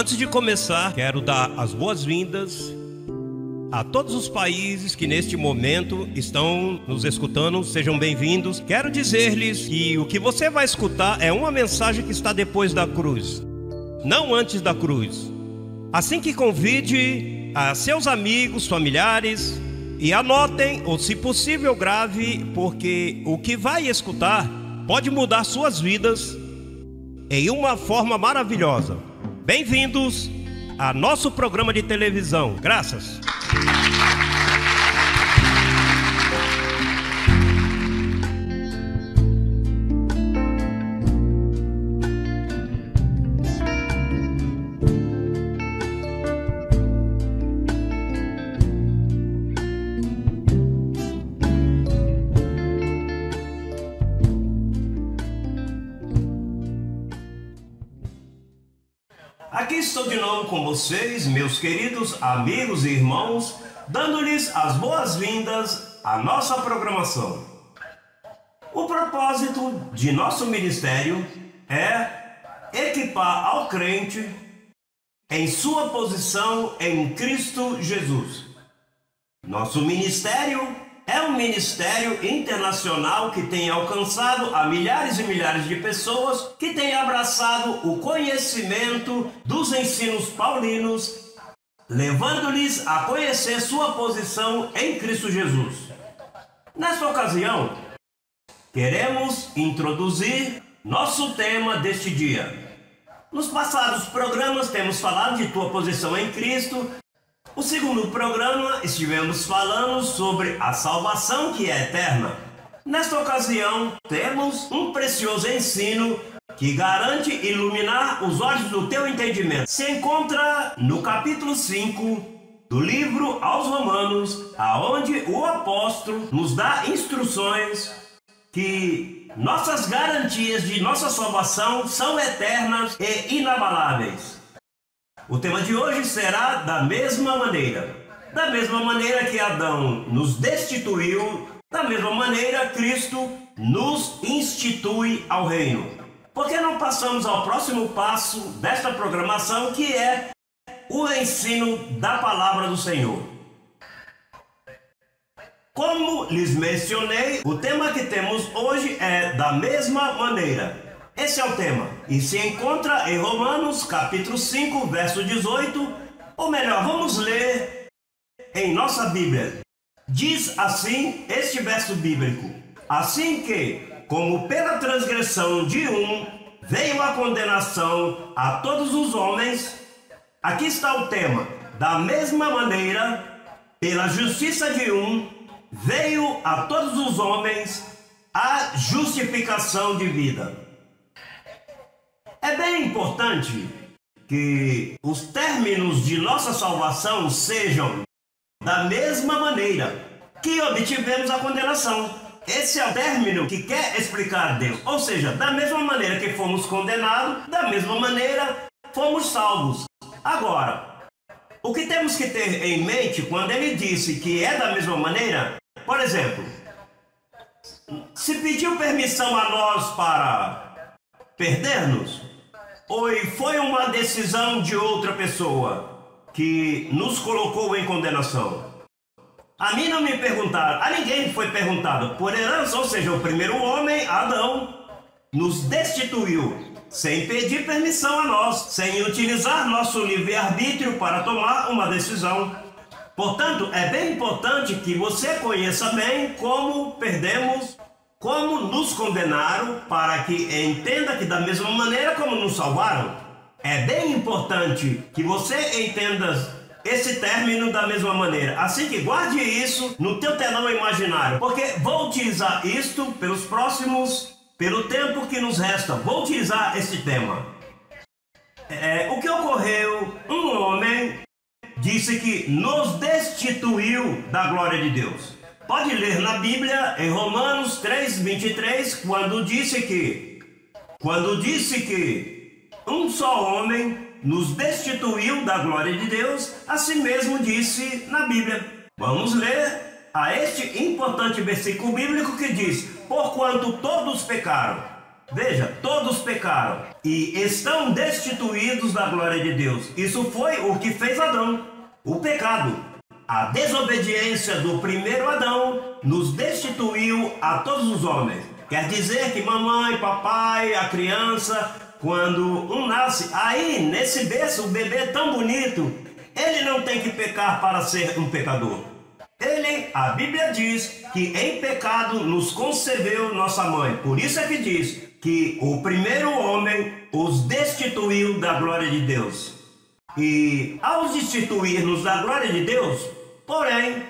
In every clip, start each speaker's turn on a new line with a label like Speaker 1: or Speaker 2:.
Speaker 1: Antes de começar, quero dar as boas-vindas a todos os países que neste momento estão nos escutando. Sejam bem-vindos. Quero dizer-lhes que o que você vai escutar é uma mensagem que está depois da cruz, não antes da cruz. Assim que convide a seus amigos, familiares e anotem, ou se possível grave, porque o que vai escutar pode mudar suas vidas em uma forma maravilhosa. Bem-vindos a nosso programa de televisão. Graças. Aqui estou de novo com vocês, meus queridos amigos e irmãos, dando-lhes as boas-vindas à nossa programação. O propósito de nosso ministério é equipar ao crente em sua posição em Cristo Jesus. Nosso ministério é um ministério internacional que tem alcançado a milhares e milhares de pessoas, que tem abraçado o conhecimento dos ensinos paulinos, levando-lhes a conhecer sua posição em Cristo Jesus. Nesta ocasião, queremos introduzir nosso tema deste dia. Nos passados programas temos falado de tua posição em Cristo. No segundo programa estivemos falando sobre a salvação que é eterna. Nesta ocasião temos um precioso ensino que garante iluminar os olhos do teu entendimento. Se encontra no capítulo 5 do livro aos Romanos, aonde o apóstolo nos dá instruções que nossas garantias de nossa salvação são eternas e inabaláveis. O tema de hoje será da mesma maneira. Da mesma maneira que Adão nos destituiu, da mesma maneira Cristo nos institui ao reino. Por que não passamos ao próximo passo desta programação, que é o ensino da palavra do Senhor? Como lhes mencionei, o tema que temos hoje é da mesma maneira. Esse é o tema, e se encontra em Romanos capítulo 5, verso 18, ou melhor, vamos ler em nossa Bíblia. Diz assim este verso bíblico: assim que, como pela transgressão de um, veio a condenação a todos os homens, aqui está o tema, da mesma maneira, pela justiça de um, veio a todos os homens a justificação de vida. É bem importante que os términos de nossa salvação sejam da mesma maneira que obtivemos a condenação. Esse é o término que quer explicar Deus. Ou seja, da mesma maneira que fomos condenados, da mesma maneira fomos salvos. Agora, o que temos que ter em mente quando ele disse que é da mesma maneira, por exemplo, se pediu permissão a nós para perder-nos, ou foi uma decisão de outra pessoa que nos colocou em condenação? A mim não me perguntaram, a ninguém foi perguntado. Por herança, ou seja, o primeiro homem, Adão, nos destituiu, sem pedir permissão a nós, sem utilizar nosso livre-arbítrio para tomar uma decisão. Portanto, é bem importante que você conheça bem como perdemos, como nos condenaram, para que entenda que da mesma maneira como nos salvaram. É bem importante que você entenda esse término da mesma maneira. Assim que guarde isso no teu telão imaginário, porque vou utilizar isto pelo tempo que nos resta, vou utilizar esse tema. O que ocorreu? Um homem disse que nos destituiu da glória de Deus. Pode ler na Bíblia, em Romanos 3:23, quando disse que um só homem nos destituiu da glória de Deus, assim mesmo disse na Bíblia. Vamos ler a este importante versículo bíblico que diz: porquanto todos pecaram. Veja, todos pecaram. e estão destituídos da glória de Deus. Isso foi o que fez Adão, o pecado. A desobediência do primeiro Adão nos destituiu a todos os homens. Quer dizer que mamãe, papai, a criança, quando um nasce, aí nesse berço, o bebê tão bonito, ele não tem que pecar para ser um pecador. A Bíblia diz que em pecado nos concebeu nossa mãe. Por isso é que diz que o primeiro homem os destituiu da glória de Deus. E ao destituir-nos da glória de Deus, porém,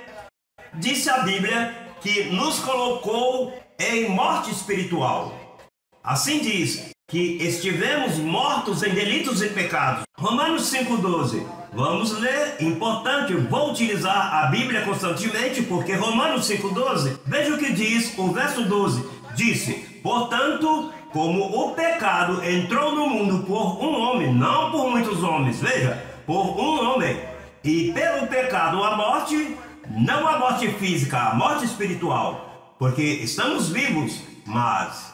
Speaker 1: disse a Bíblia que nos colocou em morte espiritual. Assim diz que estivemos mortos em delitos e pecados. Romanos 5,12. Vamos ler, importante, vou utilizar a Bíblia constantemente, porque Romanos 5,12, veja o que diz o verso 12. Disse, portanto, como o pecado entrou no mundo por um homem, não por muitos homens, veja, por um homem, e pelo pecado a morte, não a morte física, a morte espiritual, porque estamos vivos, mas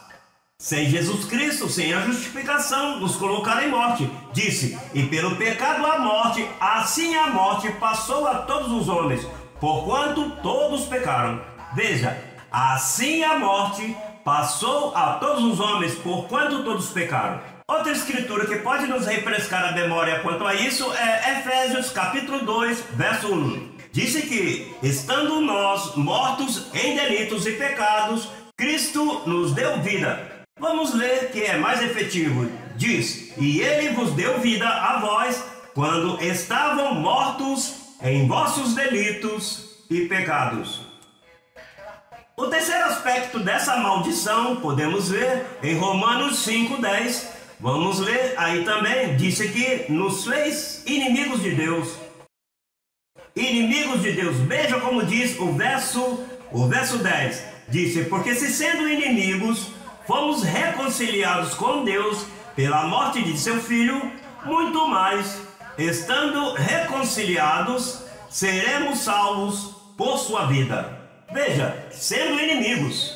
Speaker 1: sem Jesus Cristo, sem a justificação, nos colocaram em morte. Disse, e pelo pecado a morte, assim a morte passou a todos os homens, porquanto todos pecaram. Veja, assim a morte passou a todos os homens, porquanto todos pecaram. Outra escritura que pode nos refrescar a memória quanto a isso é Efésios capítulo 2, verso 1. Disse que, estando nós mortos em delitos e pecados, Cristo nos deu vida. Vamos ler que é mais efetivo. Diz, e ele vos deu vida a vós, quando estavam mortos em vossos delitos e pecados. O terceiro aspecto dessa maldição podemos ver em Romanos 5,10. Vamos ler aí também. Disse que nos fez inimigos de Deus. Inimigos de Deus. Veja como diz o verso 10. Disse, porque se sendo inimigos, fomos reconciliados com Deus pela morte de seu Filho, muito mais, estando reconciliados, seremos salvos por sua vida. Veja, sendo inimigos,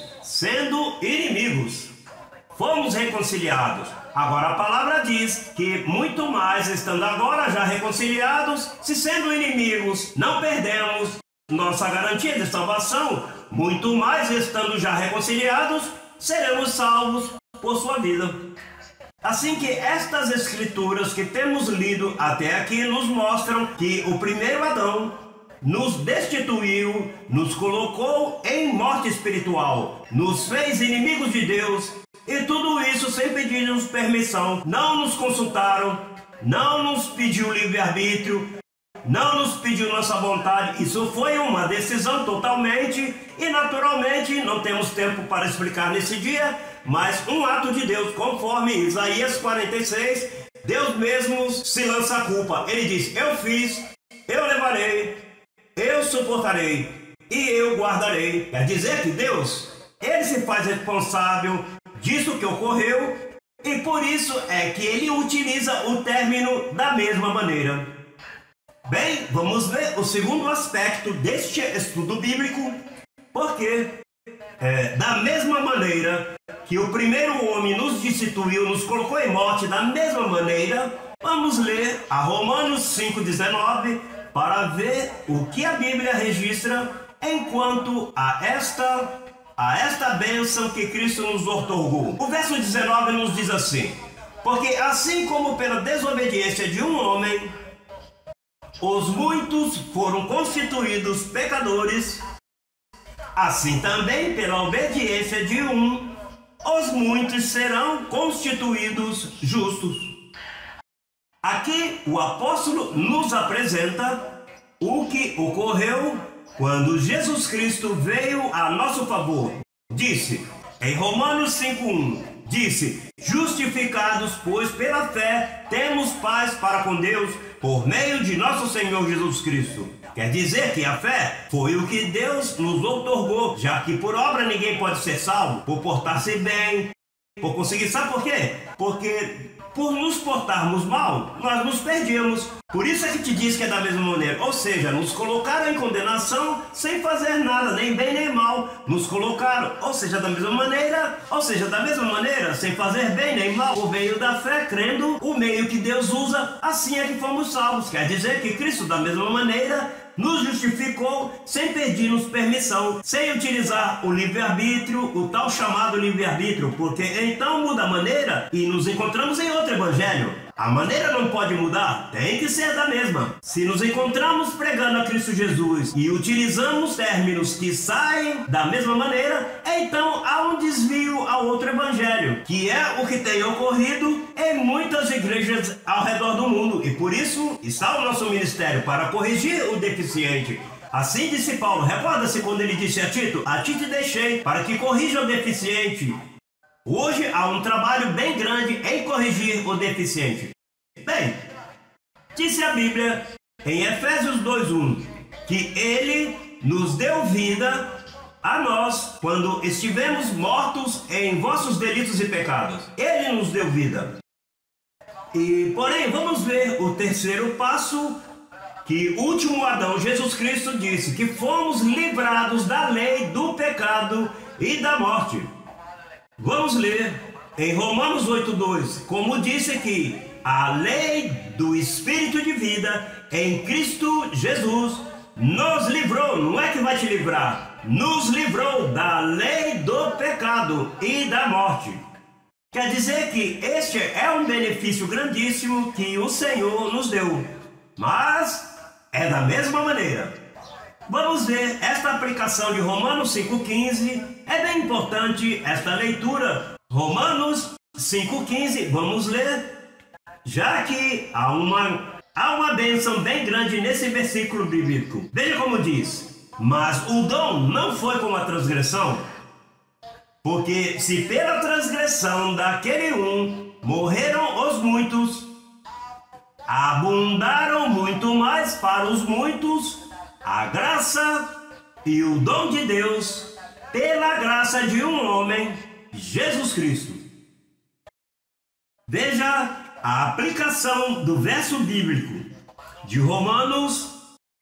Speaker 1: fomos reconciliados. Agora a palavra diz que muito mais, estando agora já reconciliados, se sendo inimigos, não perdemos nossa garantia de salvação, muito mais, estando já reconciliados, seremos salvos por sua vida. Assim que estas escrituras que temos lido até aqui nos mostram que o primeiro Adão nos destituiu, nos colocou em morte espiritual, nos fez inimigos de Deus, e tudo isso sem pedir-nos permissão. Não nos consultaram, não nos pediu livre-arbítrio, não nos pediu nossa vontade. Isso foi uma decisão totalmente e naturalmente, não temos tempo para explicar nesse dia, mas um ato de Deus, conforme Isaías 46, Deus mesmo se lança a culpa. Ele diz, eu fiz, eu levarei, eu suportarei e eu guardarei. Quer dizer que Deus, ele se faz responsável disso que ocorreu, e por isso é que ele utiliza o término da mesma maneira. Bem, vamos ver o segundo aspecto deste estudo bíblico, porque da mesma maneira que o primeiro homem nos destituiu, nos colocou em morte, da mesma maneira, vamos ler a Romanos 5,19 para ver o que a Bíblia registra enquanto a esta bênção que Cristo nos outorgou. O verso 19 nos diz assim, porque assim como pela desobediência de um homem, os muitos foram constituídos pecadores, assim também pela obediência de um, os muitos serão constituídos justos. Aqui o apóstolo nos apresenta o que ocorreu quando Jesus Cristo veio a nosso favor. Disse, em Romanos 5,1, disse, justificados, pois pela fé temos paz para com Deus, por meio de nosso Senhor Jesus Cristo. Quer dizer que a fé foi o que Deus nos outorgou, já que por obra ninguém pode ser salvo, por portar-se bem, por conseguir. Sabe por quê? Porque por nos portarmos mal, nós nos perdíamos. Por isso é que te diz que é da mesma maneira. Ou seja, nos colocaram em condenação sem fazer nada, nem bem nem mal. Nos colocaram, ou seja, da mesma maneira, sem fazer bem nem mal, por meio da fé, crendo o meio que Deus usa, assim é que fomos salvos. Quer dizer que Cristo, da mesma maneira, nos justificou sem pedir-nos permissão, sem utilizar o livre-arbítrio, o tal chamado livre-arbítrio, porque então muda a maneira e nos encontramos em outro evangelho. A maneira não pode mudar, tem que ser da mesma. Se nos encontramos pregando a Cristo Jesus e utilizamos términos que saem da mesma maneira, então há um desvio ao outro evangelho, que é o que tem ocorrido em muitas igrejas ao redor do mundo. E por isso está o nosso ministério, para corrigir o deficiente. Assim disse Paulo, recorda-se quando ele disse a Tito deixei para que corrija o deficiente. Hoje há um trabalho bem grande em corrigir o deficiente. Bem, disse a Bíblia em Efésios 2:1 que Ele nos deu vida a nós quando estivemos mortos em vossos delitos e pecados. Ele nos deu vida. E, porém, vamos ver o terceiro passo, que o último Adão, Jesus Cristo, disse que fomos livrados da lei do pecado e da morte. Vamos ler em Romanos 8:2, como disse aqui, a lei do Espírito de vida em Cristo Jesus nos livrou, não é que vai te livrar, nos livrou da lei do pecado e da morte. Quer dizer que este é um benefício grandíssimo que o Senhor nos deu, mas é da mesma maneira. Vamos ver esta aplicação de Romanos 5,15. É bem importante esta leitura. Romanos 5,15, vamos ler. Já que há uma bênção bem grande nesse versículo bíblico. Veja como diz: mas o dom não foi como a transgressão. Porque se pela transgressão daquele um morreram os muitos, abundaram muito mais para os muitos a graça e o dom de Deus pela graça de um homem, Jesus Cristo. Veja a aplicação do verso bíblico de Romanos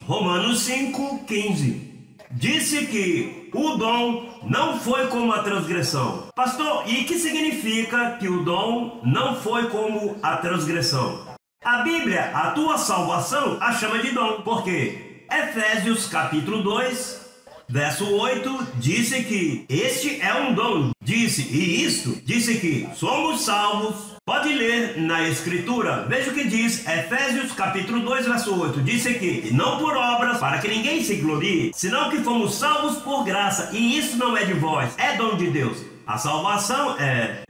Speaker 1: 5,15. Disse que o dom não foi como a transgressão. Pastor, e que significa que o dom não foi como a transgressão? A Bíblia, a tua salvação, a chama de dom. Por quê? Efésios capítulo 2, verso 8, disse que este é um dom. Disse que somos salvos. Pode ler na Escritura, veja o que diz Efésios capítulo 2, verso 8. Disse que não por obras, para que ninguém se glorie, senão que fomos salvos por graça, e isso não é de vós, é dom de Deus. A salvação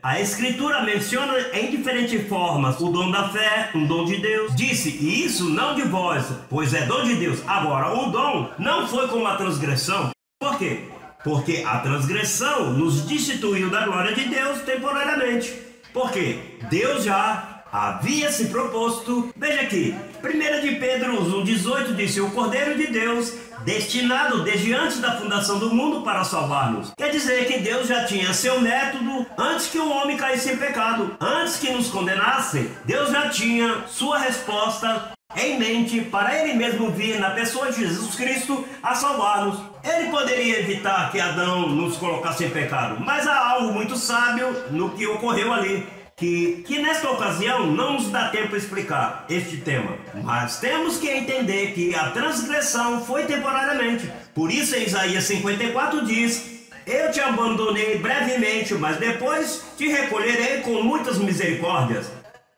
Speaker 1: a Escritura menciona em diferentes formas o dom da fé, um dom de Deus. Disse, e isso não de vós, pois é dom de Deus. Agora, o dom não foi como a transgressão. Por quê? Porque a transgressão nos destituiu da glória de Deus temporariamente. Porque Deus já havia se proposto. Veja aqui, 1 de Pedro 1,18 disse, o Cordeiro de Deus, destinado desde antes da fundação do mundo para salvar-nos. Quer dizer que Deus já tinha seu método antes que o homem caísse em pecado. Antes que nos condenasse, Deus já tinha sua resposta em mente para Ele mesmo vir na pessoa de Jesus Cristo a salvar-nos. Ele poderia evitar que Adão nos colocasse em pecado, mas há algo muito sábio no que ocorreu ali, que nesta ocasião não nos dá tempo para explicar este tema, mas temos que entender que a transgressão foi temporariamente. Por isso em Isaías 54 diz, eu te abandonei brevemente, mas depois te recolherei com muitas misericórdias.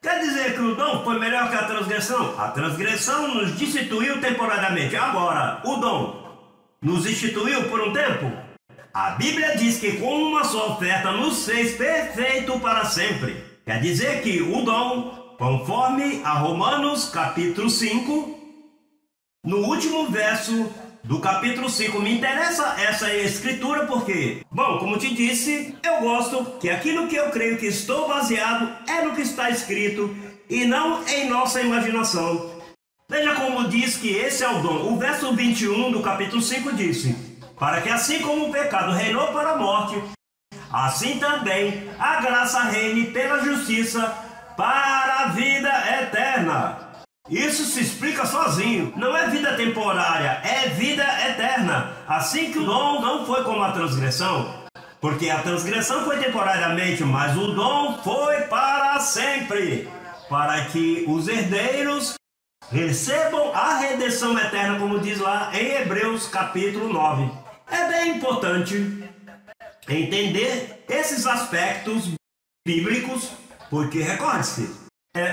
Speaker 1: Quer dizer que o dom foi melhor que a transgressão? A transgressão nos destituiu temporariamente. Agora, o dom nos instituiu por um tempo? A Bíblia diz que com uma só oferta nos fez perfeito para sempre. Quer dizer que o dom, conforme a Romanos capítulo 5, no último verso do capítulo 5, me interessa essa escritura porque, bom, como te disse, eu gosto que aquilo que eu creio que estou baseado é no que está escrito e não em nossa imaginação. Veja como diz que esse é o dom. O verso 21 do capítulo 5 disse, para que assim como o pecado reinou para a morte, assim também a graça reine pela justiça para a vida eterna. Isso se explica sozinho. Não é vida temporária, é vida eterna. Assim que o dom não foi como a transgressão, porque a transgressão foi temporariamente, mas o dom foi para sempre, para que os herdeiros recebam a redenção eterna, como diz lá em Hebreus capítulo 9. É bem importante entender esses aspectos bíblicos, porque recorde-se,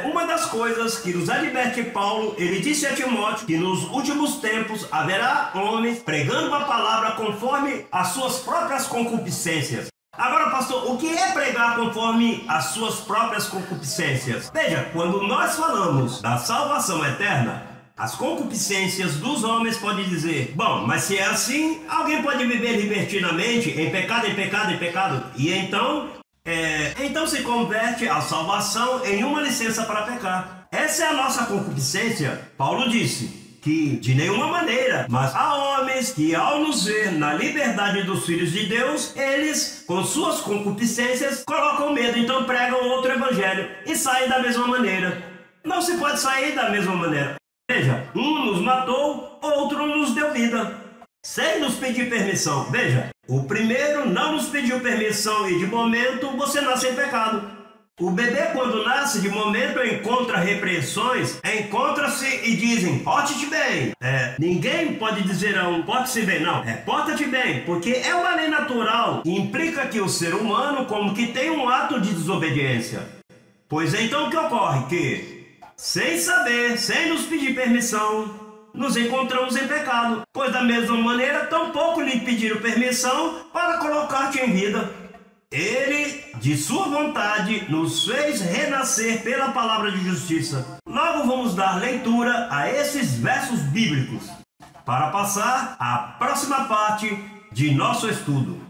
Speaker 1: uma das coisas que nos adverte Paulo, ele disse a Timóteo que nos últimos tempos haverá homens pregando a palavra conforme as suas próprias concupiscências. Agora, pastor, o que é pregar conforme as suas próprias concupiscências? Veja, quando nós falamos da salvação eterna, as concupiscências dos homens podem dizer, bom, mas se é assim, alguém pode viver libertinamente, em pecado, em pecado, em pecado, e então se converte a salvação em uma licença para pecar. Essa é a nossa concupiscência. Paulo disse que de nenhuma maneira, mas há homens que ao nos ver na liberdade dos filhos de Deus, eles com suas concupiscências colocam medo, então pregam outro evangelho e saem da mesma maneira. Não se pode sair da mesma maneira. Veja, um nos matou, outro nos deu vida, sem nos pedir permissão. Veja, o primeiro não nos pediu permissão e de momento você nasce em pecado. O bebê quando nasce de momento encontra repreensões, encontra-se e dizem, porte-te bem. Ninguém pode dizer não, porte-se bem, não, porta-te bem, porque é uma lei natural, implica que o ser humano como que tem um ato de desobediência. Pois então o que ocorre? Que, sem saber, sem nos pedir permissão, nos encontramos em pecado, pois da mesma maneira tampouco lhe pediram permissão para colocar-te em vida. Ele, de sua vontade, nos fez renascer pela palavra de justiça. Logo vamos dar leitura a esses versos bíblicos, para passar à próxima parte de nosso estudo.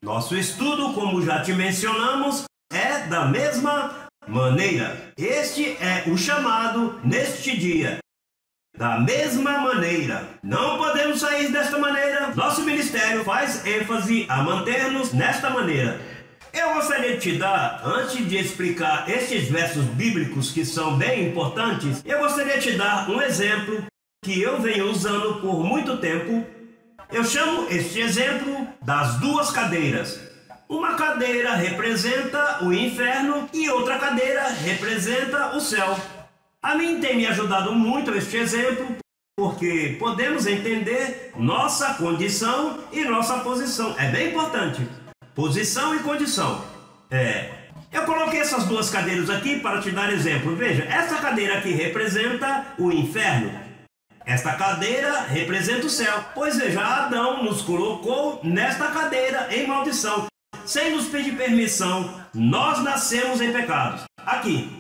Speaker 1: Nosso estudo, como já te mencionamos, é da mesma maneira. Este é o chamado neste dia. Da mesma maneira, não podemos sair desta maneira. Nosso ministério faz ênfase a manter-nos nesta maneira. Eu gostaria de te dar, antes de explicar estes versos bíblicos que são bem importantes, eu gostaria de te dar um exemplo que eu venho usando por muito tempo. Eu chamo este exemplo das duas cadeiras. Uma cadeira representa o inferno e outra cadeira representa o céu. A mim tem me ajudado muito este exemplo, porque podemos entender nossa condição e nossa posição. É bem importante. Posição e condição. Eu coloquei essas duas cadeiras aqui para te dar exemplo. Veja, essa cadeira aqui representa o inferno. Esta cadeira representa o céu. Pois veja, Adão nos colocou nesta cadeira em maldição. Sem nos pedir permissão, nós nascemos em pecados. Aqui.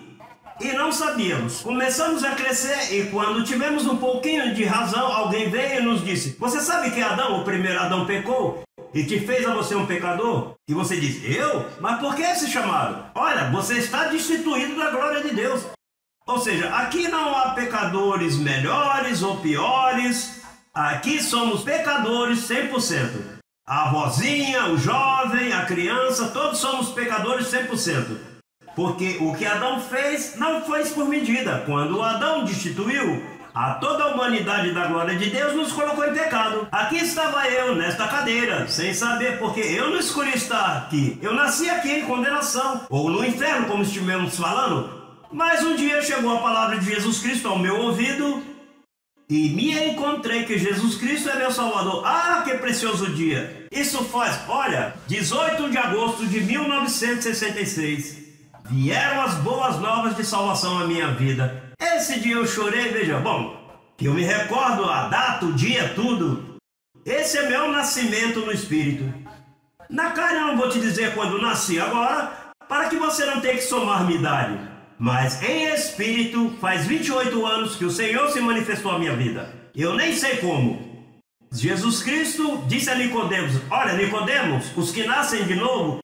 Speaker 1: E não sabíamos. Começamos a crescer e quando tivemos um pouquinho de razão, alguém veio e nos disse, você sabe que Adão, o primeiro Adão, pecou e te fez a você um pecador? E você diz, eu? Mas por que esse chamado? Olha, você está destituído da glória de Deus. Ou seja, aqui não há pecadores melhores ou piores. Aqui somos pecadores 100%. A vozinha, o jovem, a criança, todos somos pecadores 100%. Porque o que Adão fez não foi por medida. Quando Adão destituiu a toda a humanidade da glória de Deus, nos colocou em pecado. Aqui estava eu, nesta cadeira, sem saber, porque eu não escolhi estar aqui. Eu nasci aqui em condenação, ou no inferno, como estivemos falando. Mas um dia chegou a palavra de Jesus Cristo ao meu ouvido e me encontrei que Jesus Cristo é meu Salvador. Ah, que precioso dia! Isso faz, olha, 18 de agosto de 1966. Vieram as boas novas de salvação à minha vida. Esse dia eu chorei, veja, bom, que eu me recordo a data, o dia, tudo. Esse é meu nascimento no Espírito. Na carne eu não vou te dizer quando nasci agora, para que você não tenha que somar minha idade. Mas em Espírito, faz 28 anos que o Senhor se manifestou à minha vida. Eu nem sei como. Jesus Cristo disse a Nicodemos, olha, Nicodemos, os que nascem de novo,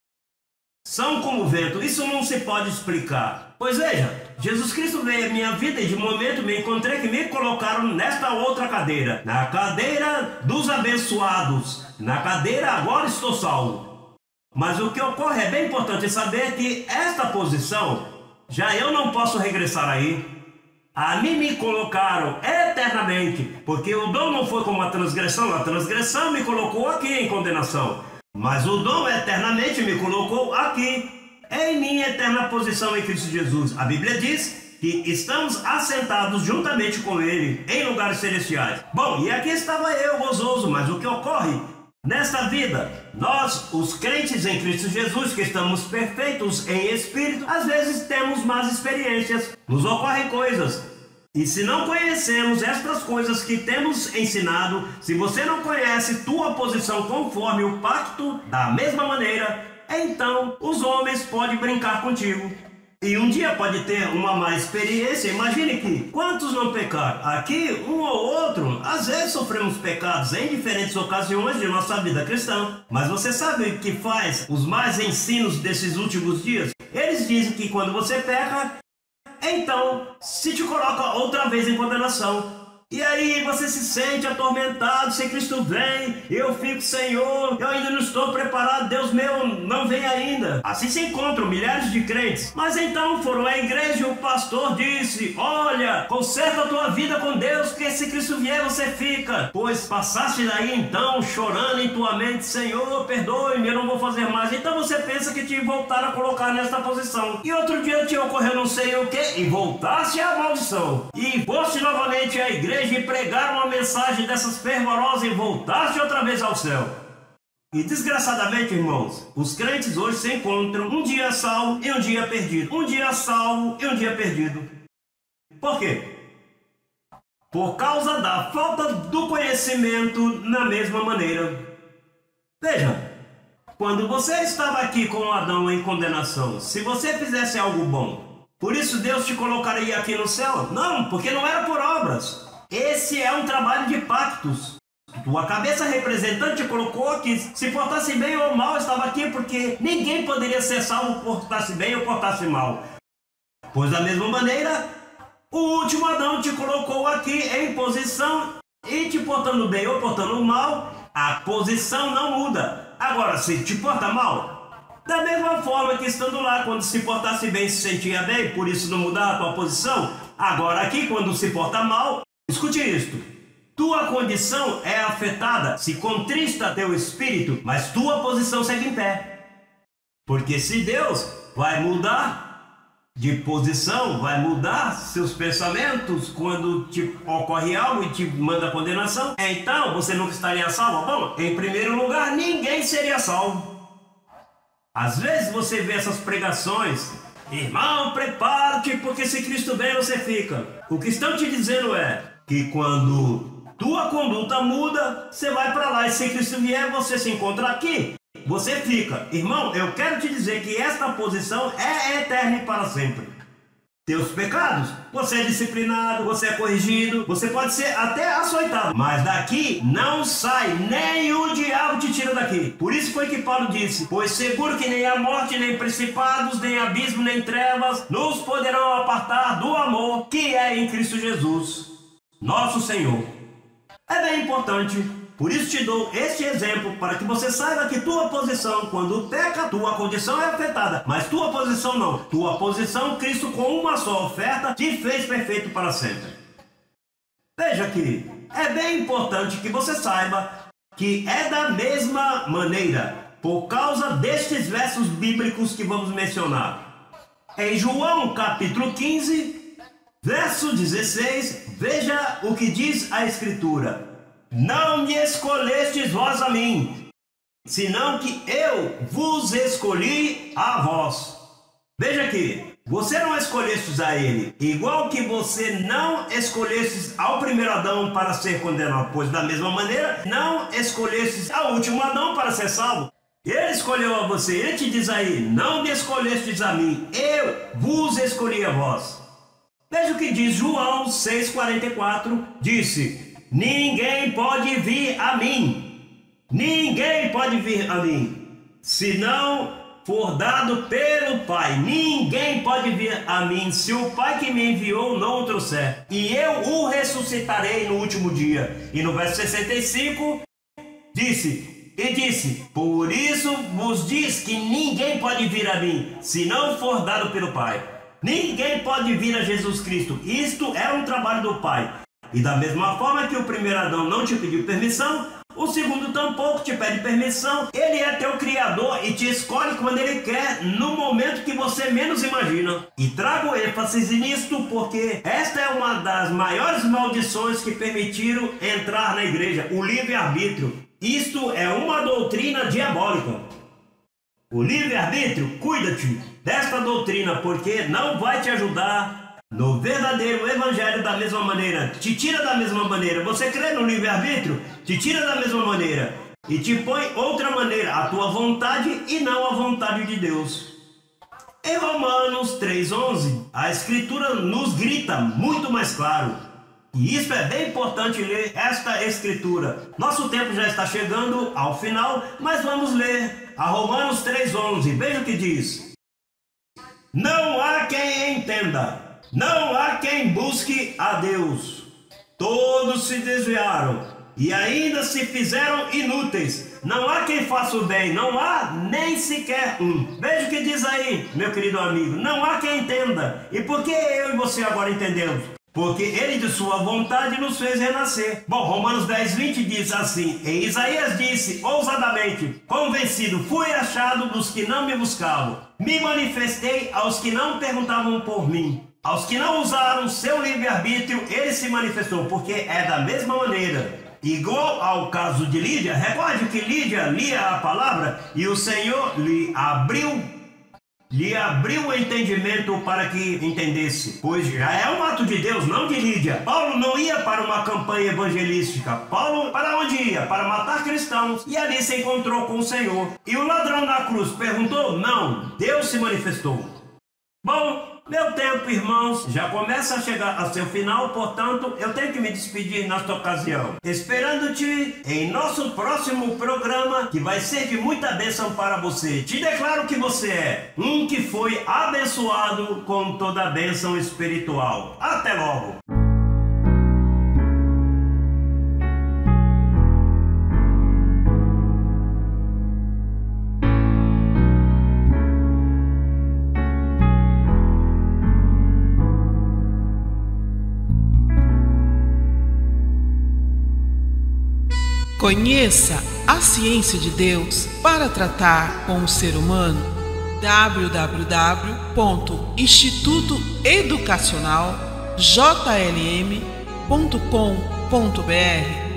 Speaker 1: são como o vento, isso não se pode explicar. Pois veja, Jesus Cristo veio à minha vida e de momento me encontrei que me colocaram nesta outra cadeira. Na cadeira dos abençoados. Na cadeira agora estou salvo. Mas o que ocorre é bem importante saber que esta posição Já eu não posso regressar aí. A mim me colocaram eternamente, porque o dom não foi como a transgressão me colocou aqui em condenação. Mas o dom eternamente me colocou aqui, em minha eterna posição em Cristo Jesus. A Bíblia diz que estamos assentados juntamente com Ele em lugares celestiais. Bom, e aqui estava eu gozoso, mas o que ocorre? Nesta vida, nós, os crentes em Cristo Jesus, que estamos perfeitos em espírito, às vezes temos más experiências, nos ocorrem coisas. E se não conhecemos estas coisas que temos ensinado, se você não conhece tua posição conforme o pacto, da mesma maneira, então os homens podem brincar contigo. E um dia pode ter uma má experiência. Imagine que quantos não pecaram? Aqui, um ou outro, às vezes sofremos pecados em diferentes ocasiões de nossa vida cristã. Mas você sabe o que faz os mais ensinos desses últimos dias? Eles dizem que quando você peca, então se te coloca outra vez em condenação. E aí você se sente atormentado, se Cristo vem, eu fico, Senhor, eu ainda não estou preparado, Deus meu, não vem ainda. Assim se encontram milhares de crentes. Mas então foram à igreja e o pastor disse, olha, conserta a tua vida com Deus, porque se Cristo vier você fica. Pois passaste daí então chorando em tua mente, Senhor, perdoe-me, eu não vou fazer mais. Então você pensa que te voltaram a colocar nesta posição. E outro dia te ocorreu não sei o que, e voltaste à maldição. E foste novamente à igreja e pregar uma mensagem dessas fervorosas e voltaste outra vez ao céu. E desgraçadamente, irmãos, os crentes hoje se encontram um dia salvo e um dia perdido. Um dia salvo e um dia perdido. Por quê? Por causa da falta do conhecimento na mesma maneira. Veja, quando você estava aqui com Adão em condenação, se você fizesse algo bom, por isso Deus te colocaria aqui no céu? Não, porque não era por obras. Esse é um trabalho de pactos. Tua cabeça representante colocou aqui. Se portasse bem ou mal, estava aqui porque ninguém poderia ser salvo portasse bem ou portasse mal. Pois da mesma maneira, o último Adão te colocou aqui em posição e te portando bem ou portando mal, a posição não muda. Agora, se te porta mal, da mesma forma que estando lá, quando se portasse bem, se sentia bem, por isso não mudar a tua posição, agora aqui, quando se porta mal, escute isto, tua condição é afetada, se contrista teu espírito, mas tua posição segue em pé. Porque se Deus vai mudar de posição, vai mudar seus pensamentos quando te ocorre algo e te manda condenação, então você nunca estaria salvo. Bom, em primeiro lugar, ninguém seria salvo. Às vezes você vê essas pregações, irmão, prepara-te, porque se Cristo vem você fica. O que estão te dizendo é que quando tua conduta muda, você vai para lá, e se Cristo vier, você se encontra aqui, você fica. Irmão, eu quero te dizer que esta posição é eterna e para sempre. Teus pecados, você é disciplinado, você é corrigido, você pode ser até açoitado, mas daqui não sai, nem o diabo te tira daqui. Por isso foi que Paulo disse, pois seguro que nem a morte, nem principados, nem abismo, nem trevas, nos poderão apartar do amor que é em Cristo Jesus, nosso Senhor. É bem importante, por isso te dou este exemplo, para que você saiba que tua posição, quando peca, tua condição é afetada, mas tua posição não. Tua posição, Cristo com uma só oferta, te fez perfeito para sempre. Veja aqui, é bem importante que você saiba que é da mesma maneira, por causa destes versos bíblicos que vamos mencionar. Em João capítulo 15, verso 16, veja o que diz a Escritura. Não me escolhestes vós a mim, senão que eu vos escolhi a vós. Veja aqui, você não escolhestes a ele, igual que você não escolhestes ao primeiro Adão para ser condenado, pois da mesma maneira não escolhestes ao último Adão para ser salvo. Ele escolheu a você, ele te diz aí, não me escolhestes a mim, eu vos escolhi a vós. Veja o que diz João 6,44, disse, ninguém pode vir a mim, ninguém pode vir a mim, se não for dado pelo Pai. Ninguém pode vir a mim se o Pai que me enviou não o trouxer, e eu o ressuscitarei no último dia. E no verso 65 disse, por isso vos diz que ninguém pode vir a mim se não for dado pelo Pai. Ninguém pode vir a Jesus Cristo. Isto é um trabalho do Pai. E da mesma forma que o primeiro Adão não te pediu permissão, o segundo tampouco te pede permissão. Ele é teu Criador e te escolhe quando Ele quer, no momento que você menos imagina. E trago ênfase nisto porque esta é uma das maiores maldições que permitiram entrar na igreja, o livre-arbítrio. Isto é uma doutrina diabólica. O livre-arbítrio, cuida-te desta doutrina, porque não vai te ajudar no verdadeiro evangelho da mesma maneira. Te tira da mesma maneira. Você crê no livre-arbítrio? Te tira da mesma maneira e te põe outra maneira, a tua vontade e não a vontade de Deus. Em Romanos 3,11, a Escritura nos grita muito mais claro. E isso é bem importante ler esta Escritura. Nosso tempo já está chegando ao final, mas vamos ler a Romanos 3,11. Veja o que diz. Não há quem entenda, não há quem busque a Deus. Todos se desviaram e ainda se fizeram inúteis. Não há quem faça o bem, não há nem sequer um. Veja o que diz aí, meu querido amigo. Não há quem entenda. E por que eu e você agora entendemos? Porque Ele de sua vontade nos fez renascer. Bom, Romanos 10:20 diz assim. E Isaías disse ousadamente: convencido fui achado dos que não me buscavam. Me manifestei aos que não perguntavam por mim. Aos que não usaram seu livre-arbítrio, Ele se manifestou, porque é da mesma maneira. Igual ao caso de Lídia, recorde que Lídia lia a palavra e o Senhor lhe abriu o entendimento para que entendesse, pois já é um ato de Deus, não de Lídia. Paulo não ia para uma campanha evangelística. Paulo para onde ia? Para matar cristãos. E ali se encontrou com o Senhor. E o ladrão na cruz perguntou? Não, Deus se manifestou. Bom, meu tempo, irmãos, já começa a chegar ao seu final, portanto, eu tenho que me despedir nesta ocasião. Esperando-te em nosso próximo programa, que vai ser de muita bênção para você. Te declaro que você é um que foi abençoado com toda a bênção espiritual. Até logo!
Speaker 2: Conheça a ciência de Deus para tratar com o ser humano. www.institutoeducacionaljlm.com.br